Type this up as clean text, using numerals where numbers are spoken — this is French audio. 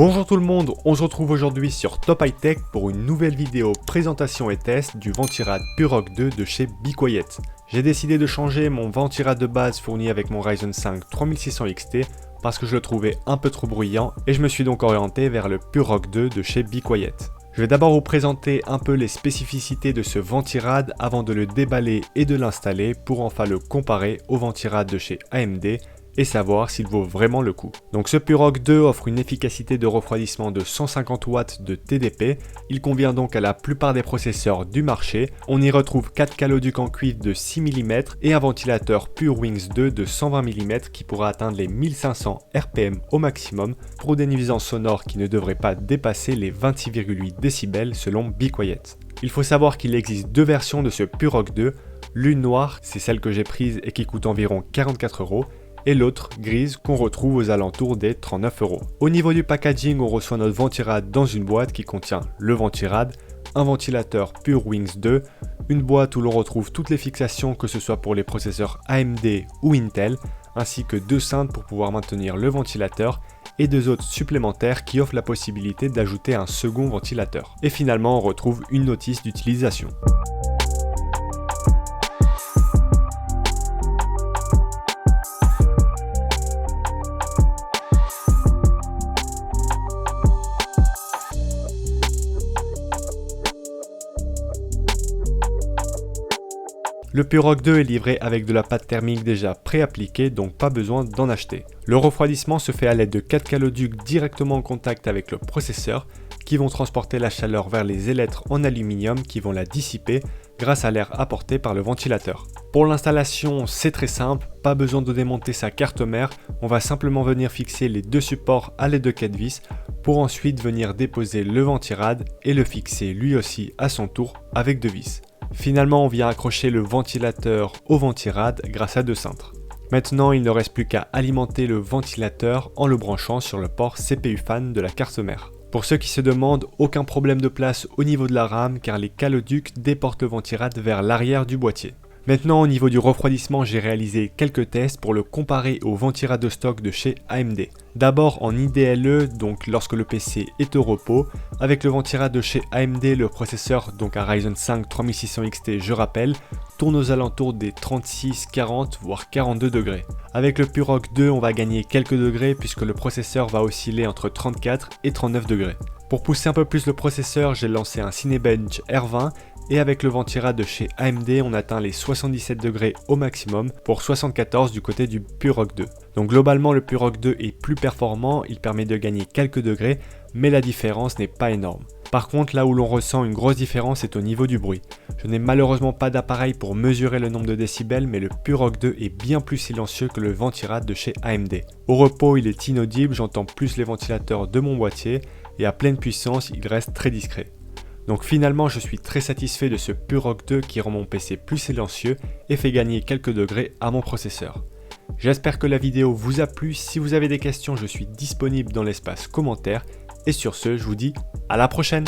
Bonjour tout le monde, on se retrouve aujourd'hui sur Top High Tech pour une nouvelle vidéo présentation et test du Ventirad Purock 2 de chez Be Quiet. J'ai décidé de changer mon Ventirad de base fourni avec mon Ryzen 5 3600 XT parce que je le trouvais un peu trop bruyant et je me suis donc orienté vers le Purock 2 de chez Be Quiet. Je vais d'abord vous présenter un peu les spécificités de ce Ventirad avant de le déballer et de l'installer pour enfin le comparer au Ventirad de chez AMD et savoir s'il vaut vraiment le coup. Donc ce Purock 2 offre une efficacité de refroidissement de 150 watts de TDP, il convient donc à la plupart des processeurs du marché, on y retrouve 4 caloducs en cuivre de 6 mm et un ventilateur PureWings 2 de 120 mm qui pourra atteindre les 1500 RPM au maximum pour des nuisances sonores qui ne devraient pas dépasser les 26,8 décibels selon Be Quiet. Il faut savoir qu'il existe deux versions de ce Purock 2, l'une noire, c'est celle que j'ai prise et qui coûte environ 44 €, et l'autre grise qu'on retrouve aux alentours des 39 €. Au niveau du packaging, on reçoit notre Ventirad dans une boîte qui contient le Ventirad, un ventilateur PureWings 2, une boîte où l'on retrouve toutes les fixations que ce soit pour les processeurs AMD ou Intel, ainsi que deux cintres pour pouvoir maintenir le ventilateur et deux autres supplémentaires qui offrent la possibilité d'ajouter un second ventilateur. Et finalement, on retrouve une notice d'utilisation. Le Purock 2 est livré avec de la pâte thermique déjà pré-appliquée, donc pas besoin d'en acheter. Le refroidissement se fait à l'aide de 4 caloducs directement en contact avec le processeur qui vont transporter la chaleur vers les ailettes en aluminium qui vont la dissiper grâce à l'air apporté par le ventilateur. Pour l'installation, c'est très simple, pas besoin de démonter sa carte mère, on va simplement venir fixer les deux supports à l'aide de 4 vis pour ensuite venir déposer le Ventirad et le fixer lui aussi à son tour avec deux vis. Finalement, on vient accrocher le ventilateur au Ventirad grâce à deux cintres. Maintenant, il ne reste plus qu'à alimenter le ventilateur en le branchant sur le port CPU fan de la carte mère. Pour ceux qui se demandent, aucun problème de place au niveau de la RAM car les caloducs déportent le Ventirad vers l'arrière du boîtier. Maintenant, au niveau du refroidissement, j'ai réalisé quelques tests pour le comparer au Ventirad de stock de chez AMD. D'abord en IDLE, donc lorsque le PC est au repos. Avec le Ventirad de chez AMD, le processeur, donc un Ryzen 5 3600 XT, je rappelle, tourne aux alentours des 36, 40 voire 42 degrés. Avec le Purock 2, on va gagner quelques degrés puisque le processeur va osciller entre 34 et 39 degrés. Pour pousser un peu plus le processeur, j'ai lancé un Cinebench R20 et avec le Ventirad de chez AMD, on atteint les 77 degrés au maximum pour 74 du côté du Purock 2. Donc globalement, le Purock 2 est plus performant, il permet de gagner quelques degrés, mais la différence n'est pas énorme. Par contre, là où l'on ressent une grosse différence est au niveau du bruit. Je n'ai malheureusement pas d'appareil pour mesurer le nombre de décibels, mais le Purock 2 est bien plus silencieux que le Ventirad de chez AMD. Au repos, il est inaudible, j'entends plus les ventilateurs de mon boîtier, et à pleine puissance, il reste très discret. Donc finalement, je suis très satisfait de ce Purock 2 qui rend mon PC plus silencieux et fait gagner quelques degrés à mon processeur. J'espère que la vidéo vous a plu, si vous avez des questions, je suis disponible dans l'espace commentaires, et sur ce, je vous dis à la prochaine.